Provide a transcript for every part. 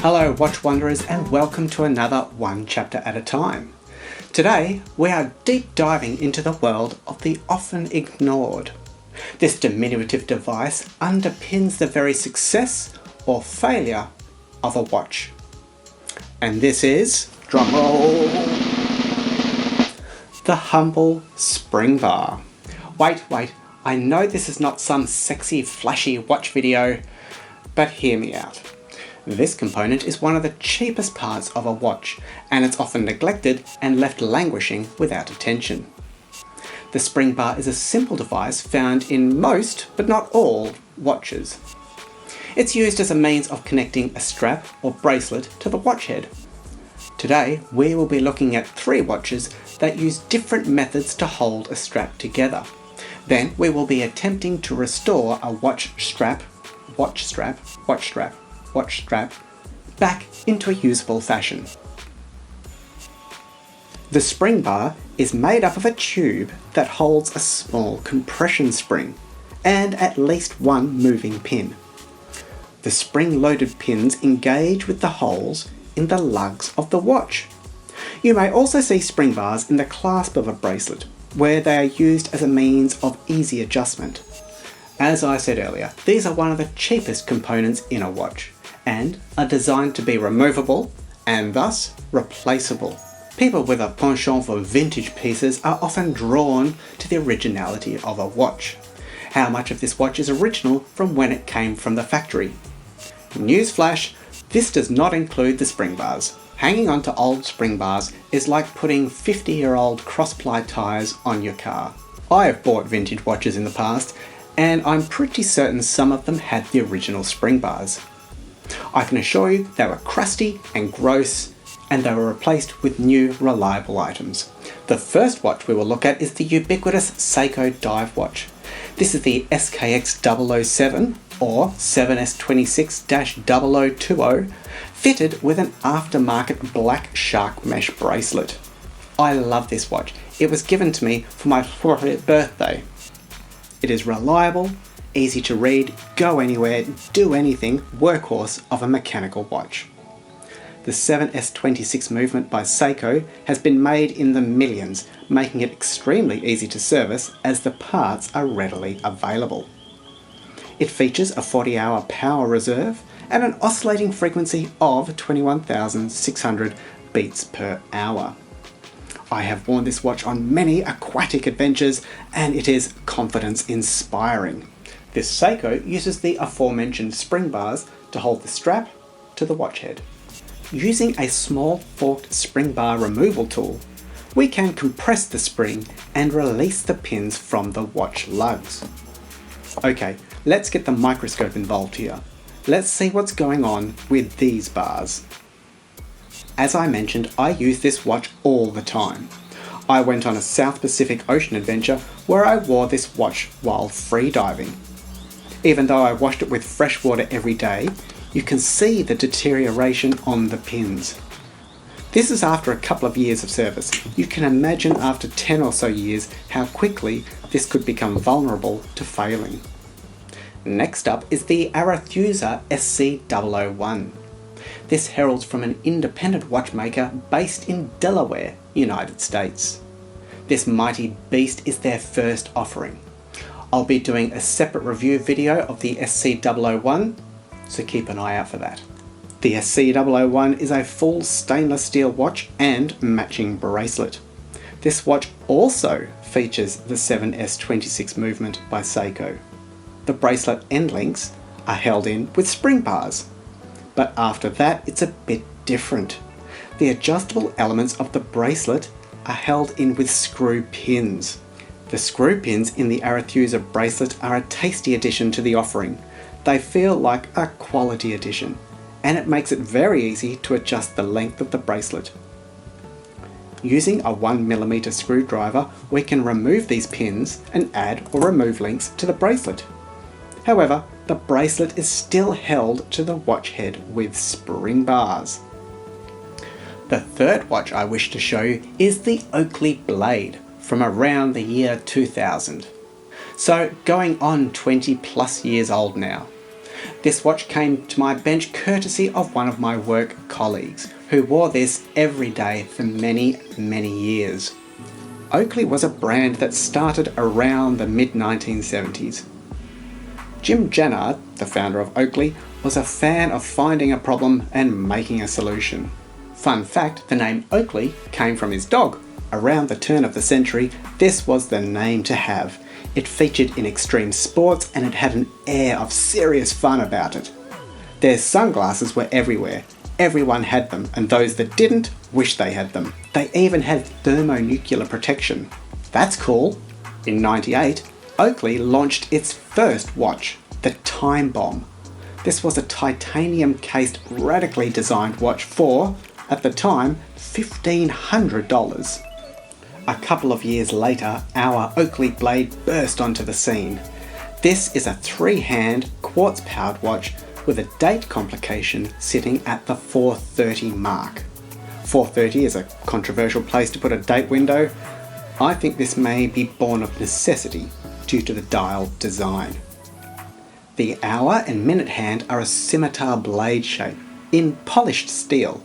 Hello Watch Wanderers and welcome to another One Chapter at a Time. Today we are deep diving into the world of the often ignored. This diminutive device underpins the very success or failure of a watch. And this is, drumroll, the humble spring bar. Wait, I know this is not some sexy flashy watch video, but hear me out. This component is one of the cheapest parts of a watch, and it's often neglected and left languishing without attention. The spring bar is a simple device found in most, but not all, watches. It's used as a means of connecting a strap or bracelet to the watch head. Today, we will be looking at 3 watches that use different methods to hold a strap together. Then we will be attempting to restore a watch strap back into a usable fashion. The spring bar is made up of a tube that holds a small compression spring and at least one moving pin. The spring-loaded pins engage with the holes in the lugs of the watch. You may also see spring bars in the clasp of a bracelet, where they are used as a means of easy adjustment. As I said earlier, these are one of the cheapest components in a watch and are designed to be removable and thus replaceable. People with a penchant for vintage pieces are often drawn to the originality of a watch. How much of this watch is original from when it came from the factory? Newsflash, this does not include the spring bars. Hanging on to old spring bars is like putting 50-year-old cross-ply tyres on your car. I have bought vintage watches in the past, and I'm pretty certain some of them had the original spring bars. I can assure you they were crusty and gross, and they were replaced with new, reliable items. The first watch we will look at is the ubiquitous Seiko dive watch. This is the SKX 007 or 7S26-0020, fitted with an aftermarket black shark mesh bracelet. I love this watch. It was given to me for my 40th birthday. It is reliable, easy to read, go anywhere, do anything, workhorse of a mechanical watch. The 7S26 movement by Seiko has been made in the millions, making it extremely easy to service as the parts are readily available. It features a 40-hour power reserve and an oscillating frequency of 21,600 beats per hour. I have worn this watch on many aquatic adventures and it is confidence inspiring. This Seiko uses the aforementioned spring bars to hold the strap to the watch head. Using a small forked spring bar removal tool, we can compress the spring and release the pins from the watch lugs. Okay, let's get the microscope involved here. Let's see what's going on with these bars. As I mentioned, I use this watch all the time. I went on a South Pacific Ocean adventure where I wore this watch while free diving. Even though I washed it with fresh water every day, you can see the deterioration on the pins. This is after a couple of years of service. You can imagine after 10 or so years how quickly this could become vulnerable to failing. Next up is the Arathusa SC001. This heralds from an independent watchmaker based in Delaware, United States. This mighty beast is their first offering. I'll be doing a separate review video of the SC001, so keep an eye out for that. The SC001 is a full stainless steel watch and matching bracelet. This watch also features the 7S26 movement by Seiko. The bracelet end links are held in with spring bars, but after that it's a bit different. The adjustable elements of the bracelet are held in with screw pins. The screw pins in the Arathusa bracelet are a tasty addition to the offering. They feel like a quality addition, and it makes it very easy to adjust the length of the bracelet. Using a 1mm screwdriver, we can remove these pins and add or remove links to the bracelet. However, the bracelet is still held to the watch head with spring bars. The third watch I wish to show you is the Oakley Blade from around the year 2000. So going on 20 plus years old now. This watch came to my bench courtesy of one of my work colleagues, who wore this every day for many, many years. Oakley was a brand that started around the mid-1970s. Jim Jannard, the founder of Oakley, was a fan of finding a problem and making a solution. Fun fact, the name Oakley came from his dog. Around the turn of the century, this was the name to have. It featured in extreme sports and it had an air of serious fun about it. Their sunglasses were everywhere. Everyone had them, and those that didn't wished they had them. They even had thermonuclear protection. That's cool. In '98, Oakley launched its first watch, the Time Bomb. This was a titanium-cased, radically designed watch for, at the time, $1,500. A couple of years later, our Oakley Blade burst onto the scene. This is a 3-hand, quartz-powered watch with a date complication sitting at the 430 mark. 430 is a controversial place to put a date window. I think this may be born of necessity due to the dial design. The hour and minute hand are a scimitar blade shape in polished steel.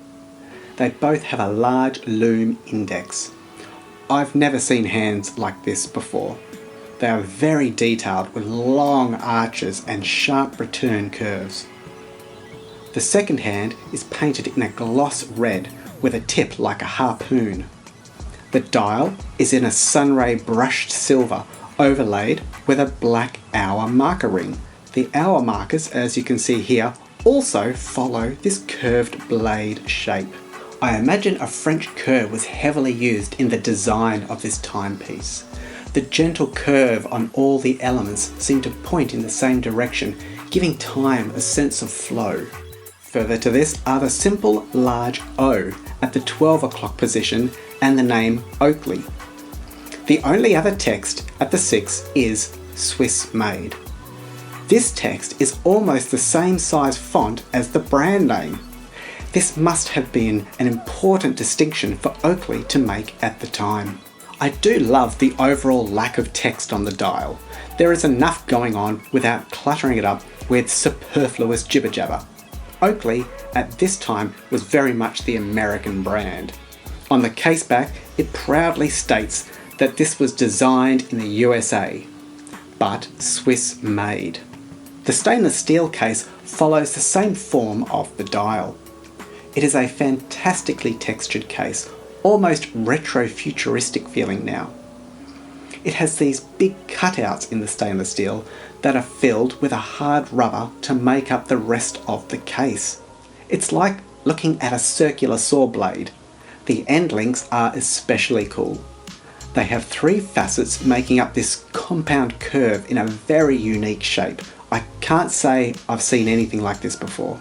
They both have a large lume index. I've never seen hands like this before. They are very detailed with long arches and sharp return curves. The second hand is painted in a gloss red with a tip like a harpoon. The dial is in a sunray brushed silver overlaid with a black hour marker ring. The hour markers, as you can see here, also follow this curved blade shape. I imagine a French curve was heavily used in the design of this timepiece. The gentle curve on all the elements seem to point in the same direction, giving time a sense of flow. Further to this are the simple large O at the 12 o'clock position and the name Oakley. The only other text at the 6 is Swiss made. This text is almost the same size font as the brand name. This must have been an important distinction for Oakley to make at the time. I do love the overall lack of text on the dial. There is enough going on without cluttering it up with superfluous jibber jabber. Oakley at this time was very much the American brand. On the case back, it proudly states that this was designed in the USA, but Swiss made. The stainless steel case follows the same form of the dial. It is a fantastically textured case, almost retro-futuristic feeling now. It has these big cutouts in the stainless steel that are filled with a hard rubber to make up the rest of the case. It's like looking at a circular saw blade. The end links are especially cool. They have 3 facets making up this compound curve in a very unique shape. I can't say I've seen anything like this before.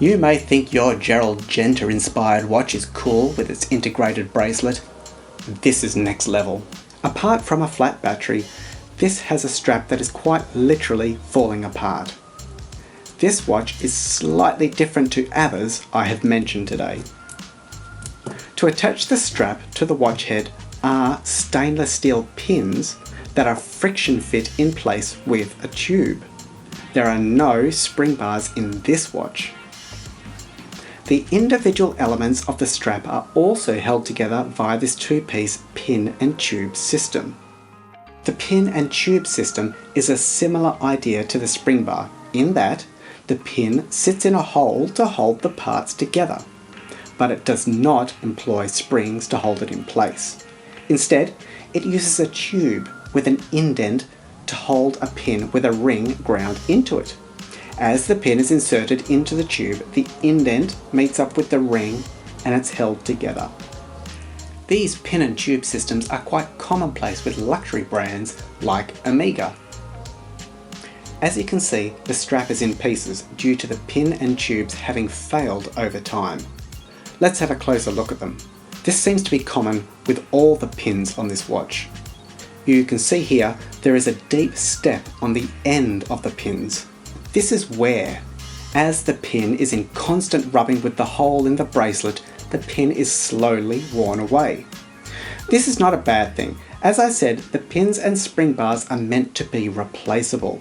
You may think your Gerald Genter inspired watch is cool with its integrated bracelet. This is next level. Apart from a flat battery, this has a strap that is quite literally falling apart. This watch is slightly different to others I have mentioned today. To attach the strap to the watch head are stainless steel pins that are friction fit in place with a tube. There are no spring bars in this watch. The individual elements of the strap are also held together via this 2-piece pin and tube system. The pin and tube system is a similar idea to the spring bar in that the pin sits in a hole to hold the parts together, but it does not employ springs to hold it in place. Instead, it uses a tube with an indent to hold a pin with a ring ground into it. As the pin is inserted into the tube, the indent meets up with the ring and it's held together. These pin and tube systems are quite commonplace with luxury brands like Omega. As you can see, the strap is in pieces due to the pin and tubes having failed over time. Let's have a closer look at them. This seems to be common with all the pins on this watch. You can see here there is a deep step on the end of the pins. This is wear. As the pin is in constant rubbing with the hole in the bracelet, the pin is slowly worn away. This is not a bad thing. As I said, the pins and spring bars are meant to be replaceable.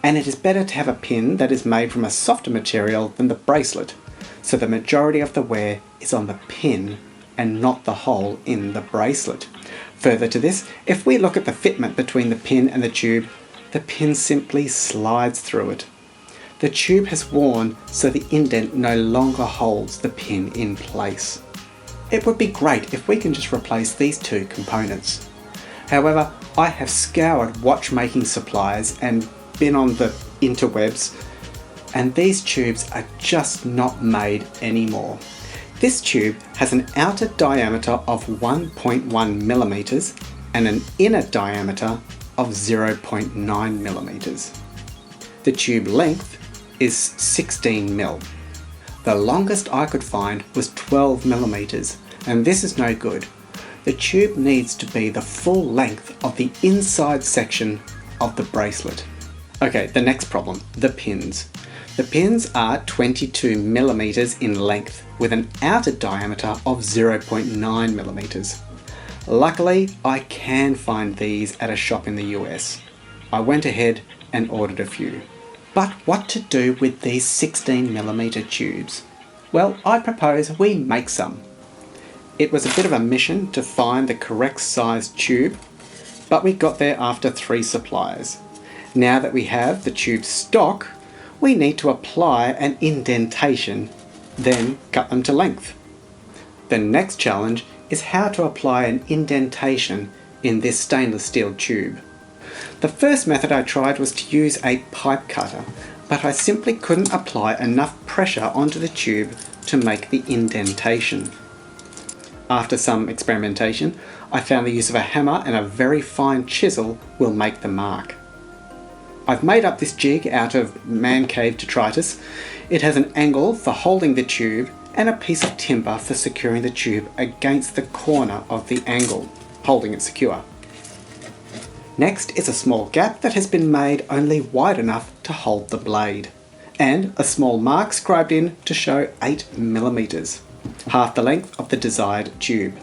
and it is better to have a pin that is made from a softer material than the bracelet, so the majority of the wear is on the pin and not the hole in the bracelet. Further to this, if we look at the fitment between the pin and the tube, the pin simply slides through it. The tube has worn so the indent no longer holds the pin in place. It would be great if we can just replace these two components. However, I have scoured watchmaking suppliers and been on the interwebs, and these tubes are just not made anymore. This tube has an outer diameter of 1.1 millimeters and an inner diameter of 0.9 millimeters. The tube length is 16 mil. The longest I could find was 12 millimeters, and this is no good. The tube needs to be the full length of the inside section of the bracelet. Okay, the next problem, the pins. The pins are 22 millimeters in length with an outer diameter of 0.9 millimeters. Luckily, I can find these at a shop in the US. I went ahead and ordered a few. But what to do with these 16 millimeter tubes? Well, I propose we make some. It was a bit of a mission to find the correct size tube, but we got there after 3 suppliers. Now that we have the tube stock, we need to apply an indentation, then cut them to length. The next challenge is how to apply an indentation in this stainless steel tube. The first method I tried was to use a pipe cutter, but I simply couldn't apply enough pressure onto the tube to make the indentation. After some experimentation, I found the use of a hammer and a very fine chisel will make the mark. I've made up this jig out of man-cave detritus. It has an angle for holding the tube and a piece of timber for securing the tube against the corner of the angle, holding it secure. Next is a small gap that has been made only wide enough to hold the blade, and a small mark scribed in to show 8 millimeters, half the length of the desired tube.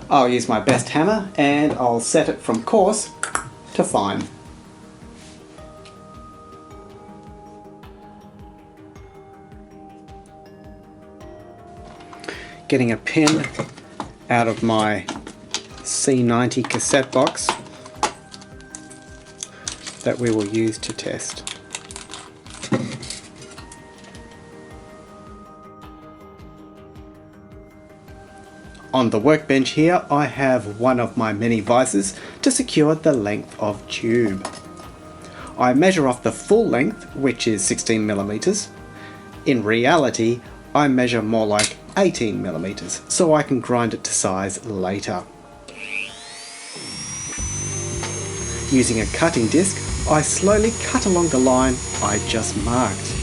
I'll use my best hammer and I'll set it from coarse to fine. Getting a pin out of my C90 cassette box that we will use to test. On the workbench here, I have one of my many vices to secure the length of tube. I measure off the full length, which is 16 millimeters. In reality, I measure more like 18 millimeters, so I can grind it to size later. Using a cutting disc, I slowly cut along the line I just marked.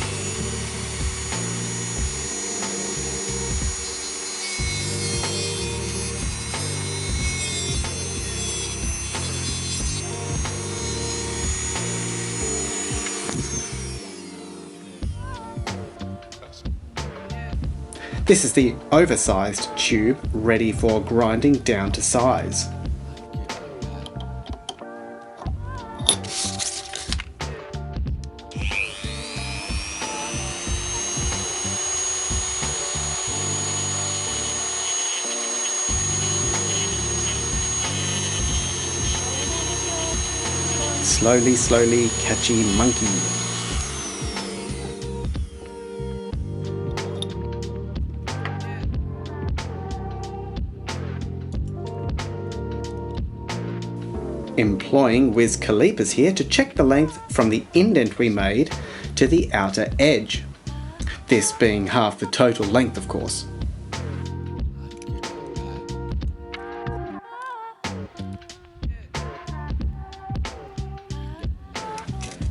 This is the oversized tube ready for grinding down to size. Slowly, slowly, catchy monkey. Employing whiz calipers here to check the length from the indent we made to the outer edge. This being half the total length, of course.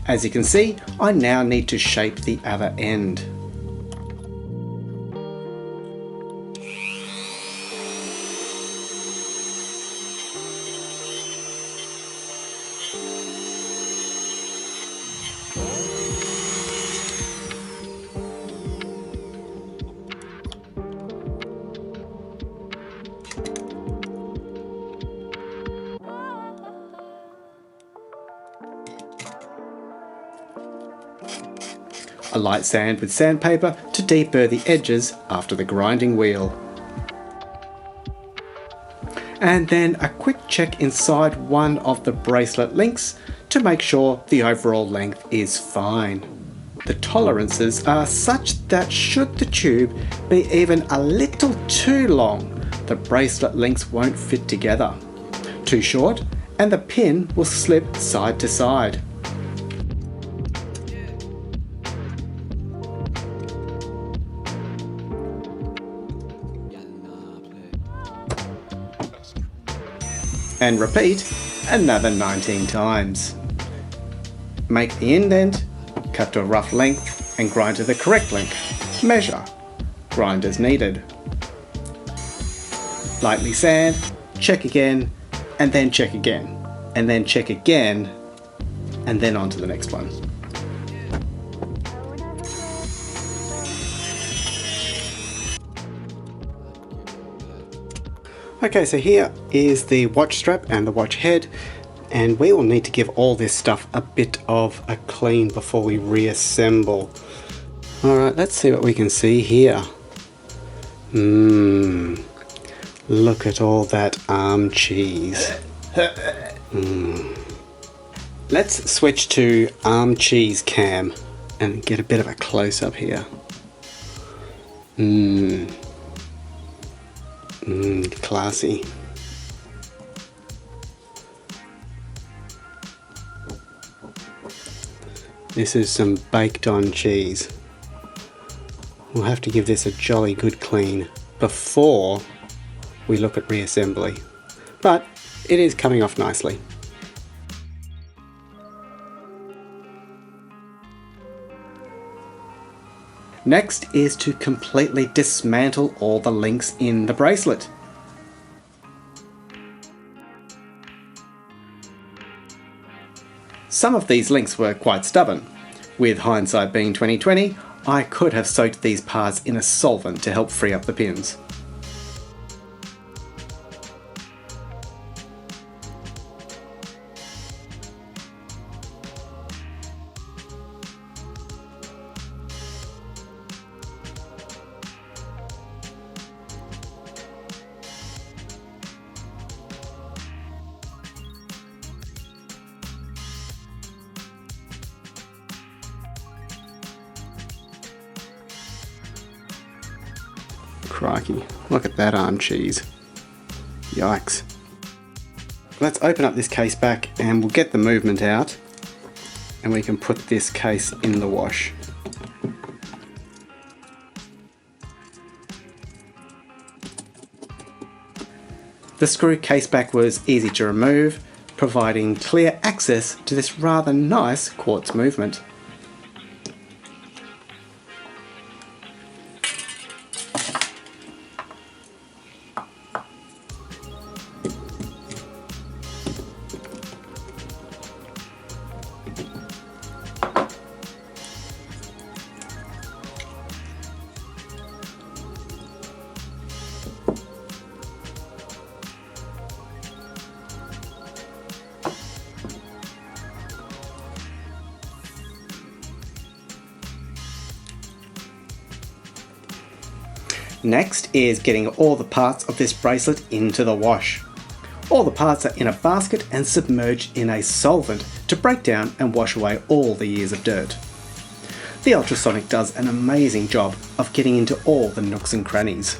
As you can see, I now need to shape the other end. A light sand with sandpaper to deburr the edges after the grinding wheel. And then a quick check inside one of the bracelet links to make sure the overall length is fine. The tolerances are such that should the tube be even a little too long, the bracelet links won't fit together. Too short and the pin will slip side to side. And repeat another 19 times. Make the indent, cut to a rough length and grind to the correct length. Measure. Grind as needed. Lightly sand, check again, and then check again, and then check again, and then on to the next one. Okay, so here is the watch strap and the watch head, and we will need to give all this stuff a bit of a clean before we reassemble. Alright, let's see what we can see here. Look at all that arm cheese. Let's switch to arm cheese cam and get a bit of a close-up here. Classy. This is some baked on cheese. We'll have to give this a jolly good clean before we look at reassembly, but it is coming off nicely. Next is to completely dismantle all the links in the bracelet. Some of these links were quite stubborn. With hindsight being 2020, I could have soaked these parts in a solvent to help free up the pins. Crikey, look at that arm cheese. Yikes. Let's open up this case back and we'll get the movement out and we can put this case in the wash. The screw case back was easy to remove, providing clear access to this rather nice quartz movement. Next is getting all the parts of this bracelet into the wash. All the parts are in a basket and submerged in a solvent to break down and wash away all the years of dirt. The ultrasonic does an amazing job of getting into all the nooks and crannies,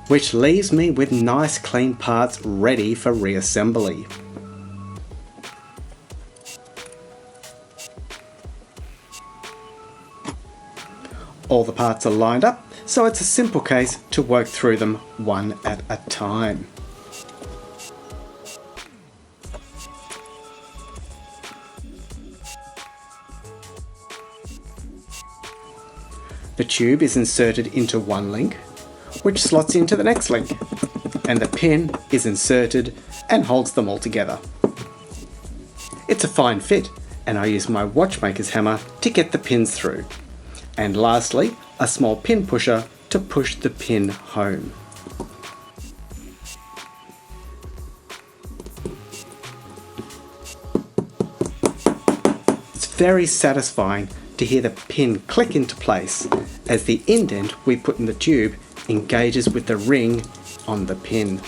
which leaves me with nice clean parts ready for reassembly. All the parts are lined up, so it's a simple case to work through them one at a time. The tube is inserted into one link, which slots into the next link, and the pin is inserted and holds them all together. It's a fine fit, and I use my watchmaker's hammer to get the pins through. And lastly, a small pin pusher to push the pin home. It's very satisfying to hear the pin click into place as the indent we put in the tube engages with the ring on the pin.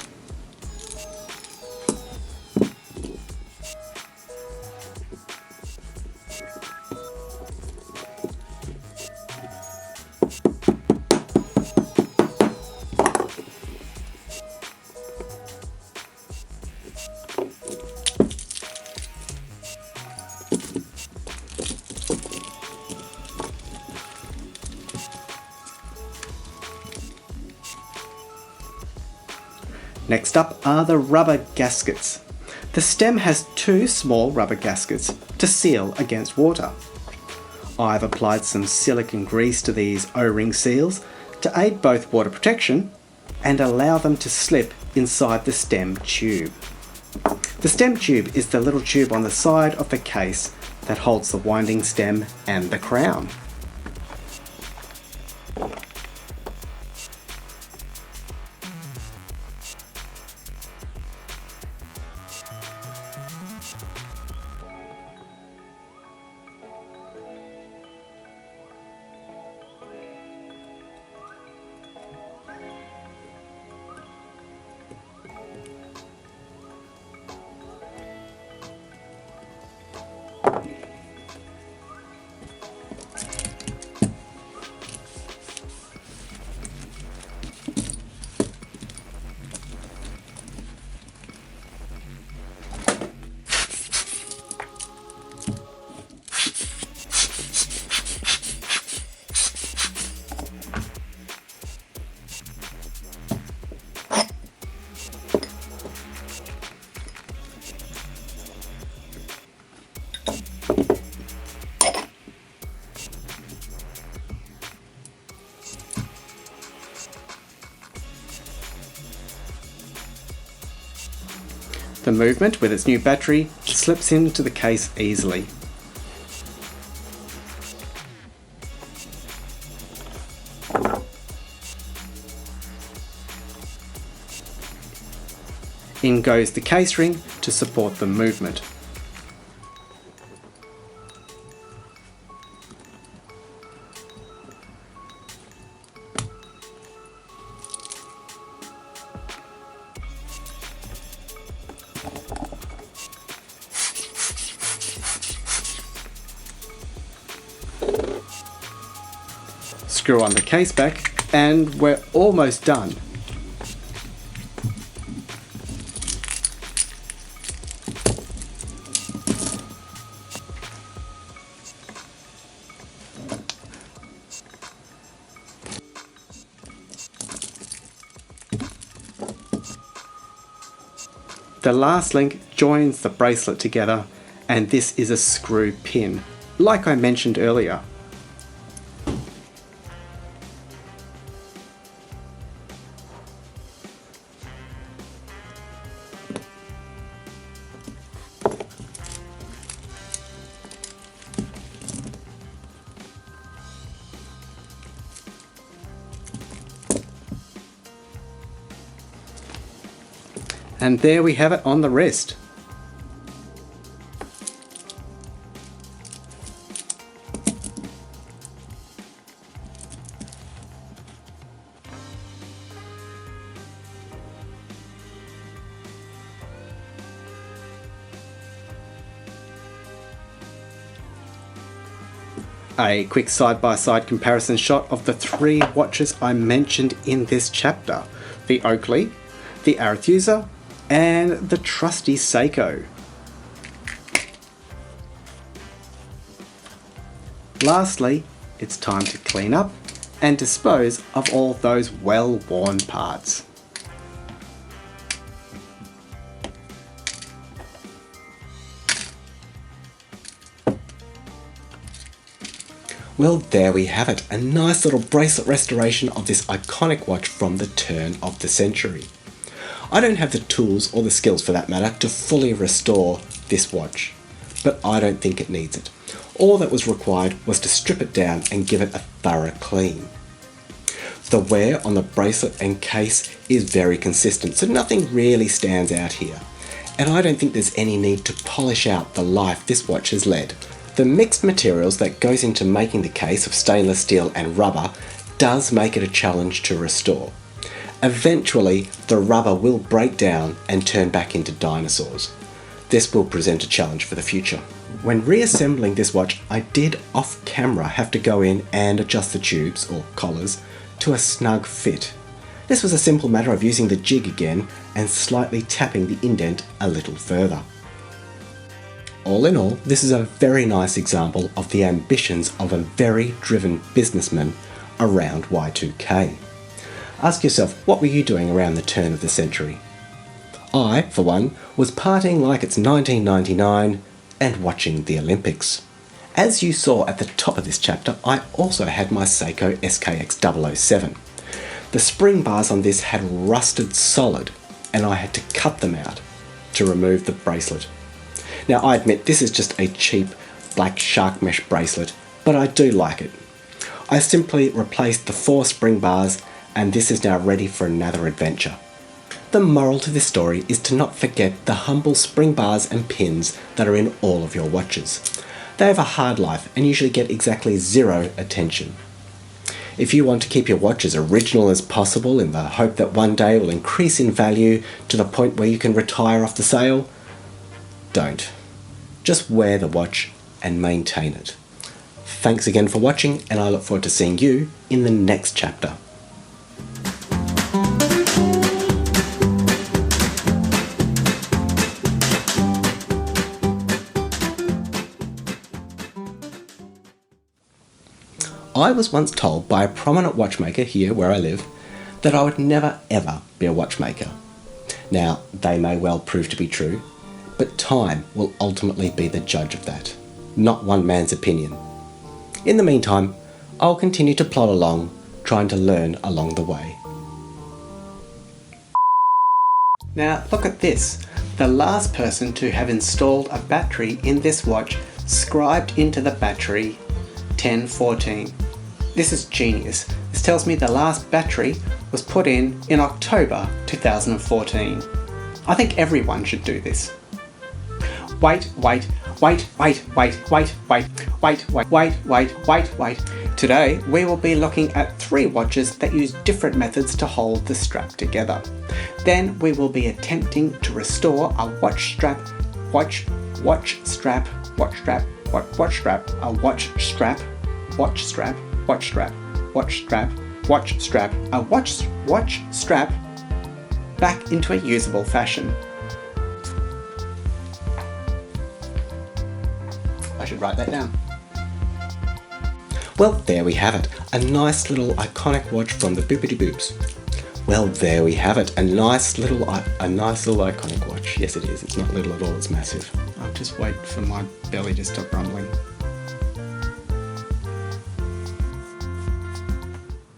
Next up are the rubber gaskets. The stem has two small rubber gaskets to seal against water. I've applied some silicone grease to these O-ring seals to aid both water protection and allow them to slip inside the stem tube. The stem tube is the little tube on the side of the case that holds the winding stem and the crown. The movement with its new battery slips into the case easily. In goes the case ring to support the movement. Screw on the case back and we're almost done. The last link joins the bracelet together, and this is a screw pin, like I mentioned earlier. And there we have it on the wrist. A quick side-by-side comparison shot of the three watches I mentioned in this chapter: the Oakley, the Arathusa, and the trusty Seiko. Lastly, it's time to clean up and dispose of all those well-worn parts. Well, there we have it, a nice little bracelet restoration of this iconic watch from the turn of the century. I don't have the tools, or the skills for that matter, to fully restore this watch, but I don't think it needs it. All that was required was to strip it down and give it a thorough clean. The wear on the bracelet and case is very consistent, so nothing really stands out here. And I don't think there's any need to polish out the life this watch has led. The mixed materials that goes into making the case of stainless steel and rubber does make it a challenge to restore. Eventually, the rubber will break down and turn back into dinosaurs. This will present a challenge for the future. When reassembling this watch, I did off camera have to go in and adjust the tubes, or collars, to a snug fit. This was a simple matter of using the jig again and slightly tapping the indent a little further. All in all, this is a very nice example of the ambitions of a very driven businessman around Y2K. Ask yourself, what were you doing around the turn of the century? I, for one, was partying like it's 1999 and watching the Olympics. As you saw at the top of this chapter, I also had my Seiko SKX 007. The spring bars on this had rusted solid and I had to cut them out to remove the bracelet. Now I admit this is just a cheap black shark mesh bracelet, but I do like it. I simply replaced the 4 spring bars and this is now ready for another adventure. The moral to this story is to not forget the humble spring bars and pins that are in all of your watches. They have a hard life and usually get exactly 0 attention. If you want to keep your watch as original as possible in the hope that one day it will increase in value to the point where you can retire off the sale, don't. Just wear the watch and maintain it. Thanks again for watching and I look forward to seeing you in the next chapter. I was once told by a prominent watchmaker here where I live that I would never ever be a watchmaker. Now, they may well prove to be true, but time will ultimately be the judge of that, not one man's opinion. In the meantime, I'll continue to plod along, trying to learn along the way. Now look at this. The last person to have installed a battery in this watch scribed into the battery 1014. This is genius. This tells me the last battery was put in October 2014. I think everyone should do this. Wait. Today we will be looking at 3 watches that use different methods to hold the strap together. Then we will be attempting to restore a watch strap, back into a usable fashion. I should write that down. Well, there we have it. A nice little iconic watch from the Boopity Boops. Well, there we have it. A nice little iconic watch. Yes, it is. It's not little at all. It's massive. I'll just wait for my belly to stop rumbling.